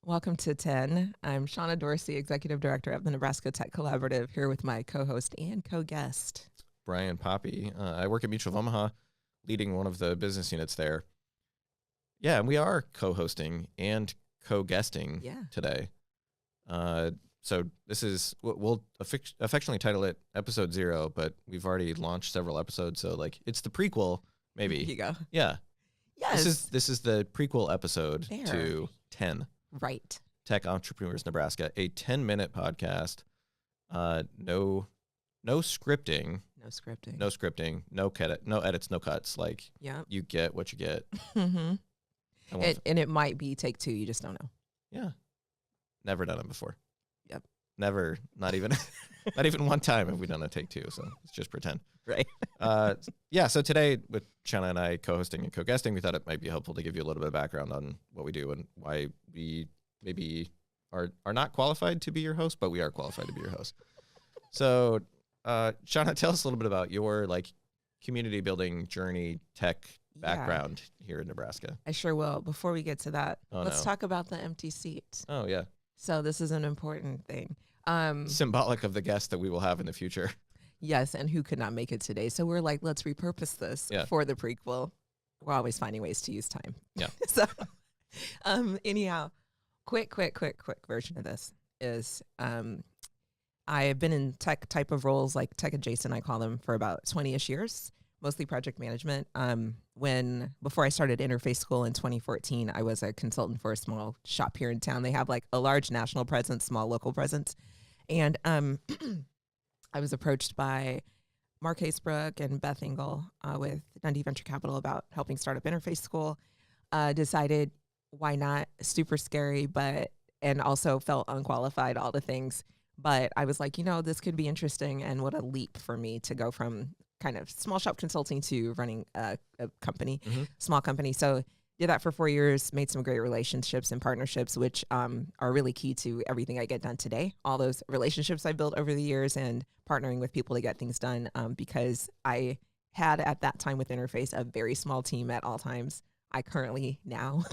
Welcome to 10. I'm Shonna Dorsey, Executive Director of the Nebraska Tech Collaborative, here with my co-host and co-guest. Brian Poppe. I work at Mutual of Omaha, leading one of the business units there. Yeah, and we are co-hosting and co-guesting today. So this is, we'll affectionately title it Episode 0, but we've already launched several episodes, so like it's the prequel, maybe. Here you go. Yeah. Yes. This is the prequel episode to 10. Right. Tech Entrepreneurs Nebraska, a 10-minute podcast. No scripting. No scripting. No edits, no cuts. Like, you get what you get. Mm-hmm. And it might be take 2. You just don't know. Yeah. Never done it before. Yep. Never. Not even not even one time have we done a take 2. So let's just pretend. Right. Yeah. So today with Shonna and I co-hosting and co-guesting, we thought it might be helpful to give you a little bit of background on what we do and why we maybe are not qualified to be your host, but we are qualified to be your host. So, Shonna, tell us a little bit about your like community building journey tech background here in Nebraska. I sure will. Before we get to that, let's talk about the empty seat. Oh, yeah. So this is an important thing. Symbolic of the guests that we will have in the future. Yes, and who could not make it today. So we're like, let's repurpose this for the prequel. We're always finding ways to use time. Yeah. So anyhow, quick version of this is I have been in tech type of roles, like tech adjacent, I call them, for about 20-ish years, mostly project management. Before I started interface school in 2014, I was a consultant for a small shop here in town. They have like a large national presence, small local presence. And I was approached by Mark Hasebrook and Beth Engel with Dundee Venture Capital about helping start up interface school. Decided, why not? Super scary, and also felt unqualified, all the things. But I was like, this could be interesting, and what a leap for me to go from kind of small shop consulting to running a company, small company. So did that for 4 years, made some great relationships and partnerships, which are really key to everything I get done today. All those relationships I built over the years and partnering with people to get things done, because I had at that time with Interface a very small team at all times. I currently now,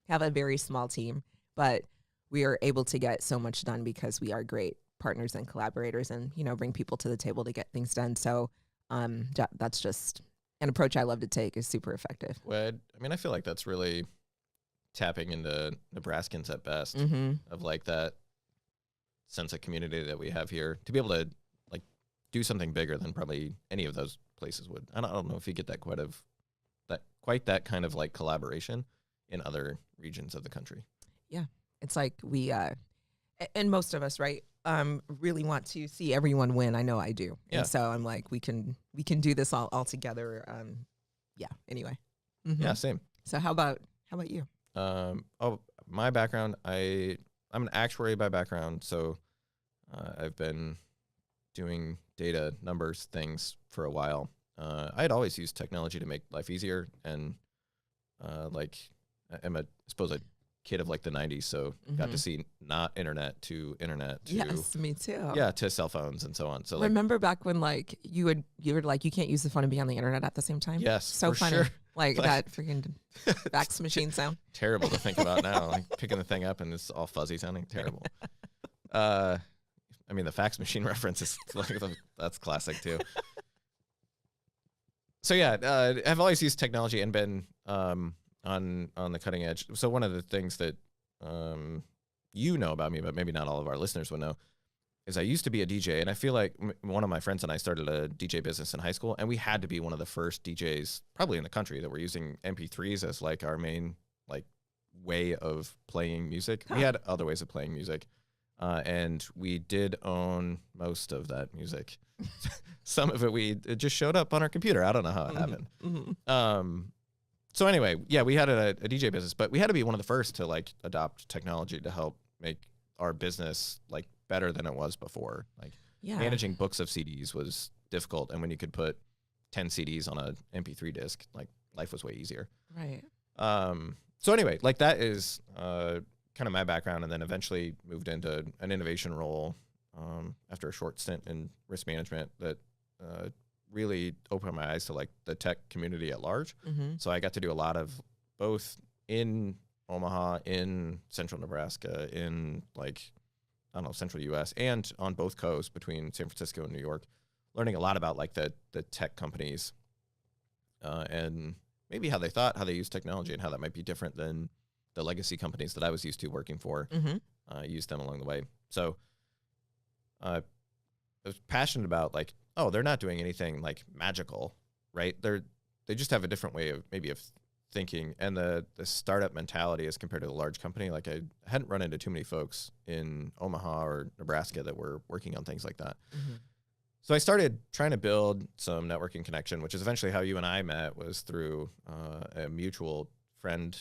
have a very small team, but we are able to get so much done because we are great partners and collaborators and, bring people to the table to get things done. So that's just an approach I love to take, is super effective. Well, I feel like that's really tapping into Nebraskans at best, of like that sense of community that we have here, to be able to like do something bigger than probably any of those places would. I don't know if you get that quite that kind of like collaboration in other regions of the country. Yeah. It's like we, and most of us, right, really want to see everyone win. I know I do. Yeah. And so I'm like, we can do this all together. Anyway. Yeah, same. So how about you? My background, I'm an actuary by background. So I've been doing data numbers things for a while. I had always used technology to make life easier. And I'm a kid of like the 90s, so got to see not internet to yes, me too. Yeah, to cell phones and so on. So remember back when like you were like, you can't use the phone and be on the internet at the same time? Yes, so funny. Sure. Like that freaking fax machine sound. Terrible to think about now, like picking the thing up and it's all fuzzy sounding. Terrible. The fax machine reference is like that's classic too. So yeah, I've always used technology and been on the cutting edge. So one of the things that about me, but maybe not all of our listeners would know, is I used to be a DJ, and I feel like one of my friends and I started a DJ business in high school, and we had to be one of the first DJs probably in the country that were using MP3s as like our main like way of playing music. We had other ways of playing music, and we did own most of that music. Some of it just showed up on our computer. I don't know how it happened. So anyway, yeah, we had a DJ business, but we had to be one of the first to like adopt technology to help make our business like better than it was before. Like managing books of CDs was difficult, and when you could put 10 CDs on a MP3 disc, like life was way easier. Right. So anyway, like that is kind of my background, and then eventually moved into an innovation role after a short stint in risk management that really opened my eyes to like the tech community at large. So I got to do a lot of both in Omaha, in central Nebraska, in like, I don't know, central US, and on both coasts between San Francisco and New York, learning a lot about like the tech companies and maybe how they thought, how they use technology, and how that might be different than the legacy companies that I was used to working for. Used them along the way. So I was passionate about like, oh, they're not doing anything like magical, right? They just have a different way of thinking, and the startup mentality as compared to the large company. Like I hadn't run into too many folks in Omaha or Nebraska that were working on things like that. So I started trying to build some networking connection, which is eventually how you and I met, was through a mutual friend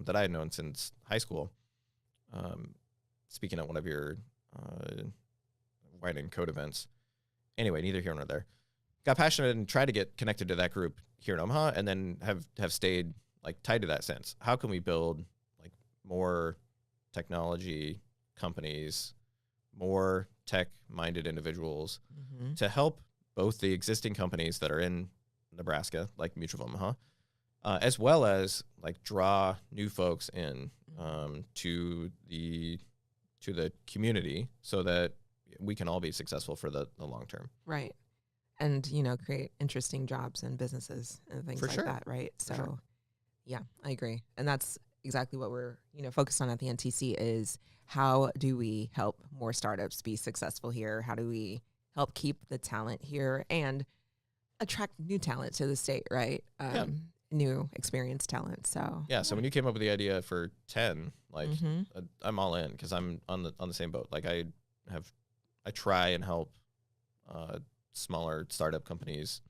that I had known since high school. Speaking at one of your Wine and Code events. Anyway, neither here nor there. Got passionate and tried to get connected to that group here in Omaha, and then have stayed like tied to that sense. How can we build like more technology companies, more tech-minded individuals to help both the existing companies that are in Nebraska, like Mutual of Omaha, as well as like draw new folks in to the community, so that we can all be successful for the long term. Right. And, create interesting jobs and businesses and things like that, right? So, yeah, I agree. And that's exactly what we're, focused on at the NTC is how do we help more startups be successful here? How do we help keep the talent here and attract new talent to the state, right? New experienced talent. So so when you came up with the idea for 10, like I'm all in, because I'm on the same boat. Like I try and help smaller startup companies,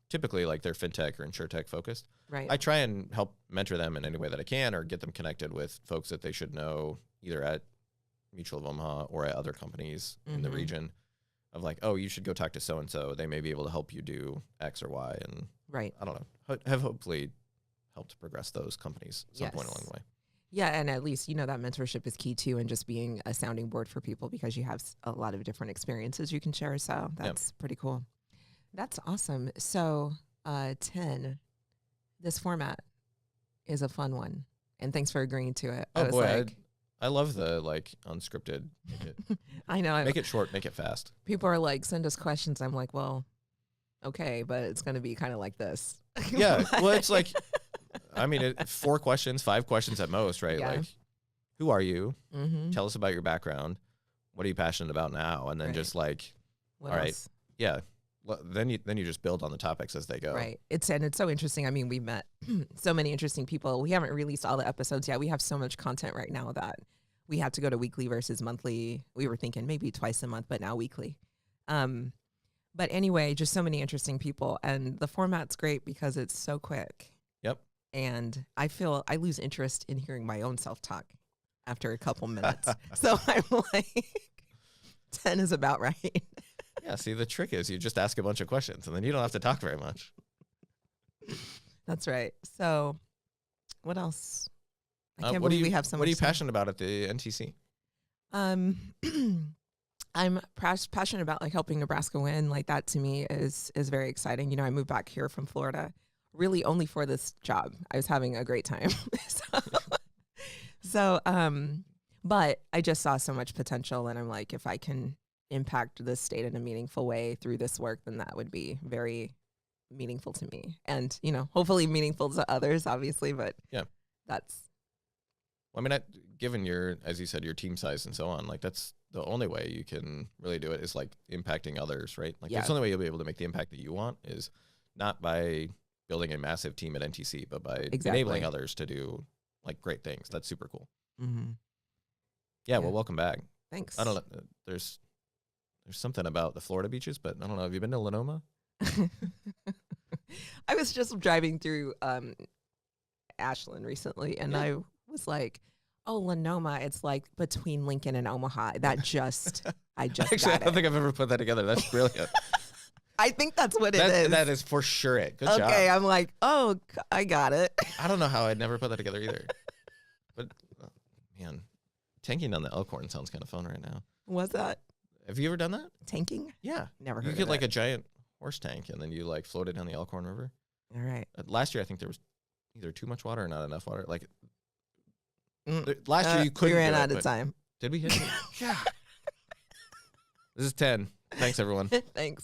typically like they're fintech or insurtech focused. Right. I try and help mentor them in any way that I can, or get them connected with folks that they should know, either at Mutual of Omaha or at other companies in the region, of like, oh, you should go talk to so-and-so. They may be able to help you do X or Y. And I don't know, have hopefully helped progress those companies at some point along the way. Yeah, and at least, that mentorship is key too, and just being a sounding board for people, because you have a lot of different experiences you can share. So that's pretty cool. That's awesome. So 10, this format is a fun one, and thanks for agreeing to it. Oh boy, I love the like unscripted. I know. Make it short, make it fast. People are like, send us questions. I'm like, well, okay, but it's going to be kind of like this. Yeah, well, it's like, I mean, 4 questions, 5 questions at most, right? Yeah. Like, who are you? Tell us about your background. What are you passionate about now? And then just like, what all else? right, yeah. Well, then you just build on the topics as they go. Right. It's so interesting. I mean, we met so many interesting people. We haven't released all the episodes yet. We have so much content right now that we have to go to weekly versus monthly. We were thinking maybe twice a month, but now weekly. But anyway, just so many interesting people, and the format's great because it's so quick. Yep. And I feel I lose interest in hearing my own self-talk after a couple minutes. So I'm like, 10 is about right. Yeah, see, the trick is you just ask a bunch of questions, and then you don't have to talk very much. That's right. So what else? I can't what believe we have so much. What are you passionate about at the NTC? I'm passionate about like helping Nebraska win. Like that to me is very exciting. I moved back here from Florida really only for this job. I was having a great time. But I just saw so much potential, and I'm like, if I can impact the state in a meaningful way through this work, then that would be very meaningful to me, and hopefully meaningful to others, obviously. But that's. Well, I mean, given your, as you said, your team size and so on, like that's the only way you can really do it, is like impacting others, right? Like that's the only way you'll be able to make the impact that you want, is not by building a massive team at NTC, but by enabling others to do like great things. That's super cool. Yeah. Well, welcome back. Thanks. I don't know. There's something about the Florida beaches, but I don't know. Have you been to Lenoma? I was just driving through Ashland recently, and I was like, oh, Lenoma, it's like between Lincoln and Omaha. That just, I just Actually, got I don't think I've ever put that together. That's brilliant. I think that's what it is. That is for sure it. Good job. Okay, I'm like, oh, I got it. I don't know how I'd never put that together either. But, man, tanking on the Elkhorn sounds kind of fun right now. Was that? Have you ever done that? Tanking? Yeah. Never heard You of get like it. a giant horse tank, and then you like float it down the Elkhorn River. All right. Last year, I think there was either too much water or not enough water. Like Last year you couldn't. We ran do it, out of but- time. Did we hit it? Yeah. This is 10. Thanks, everyone. Thanks.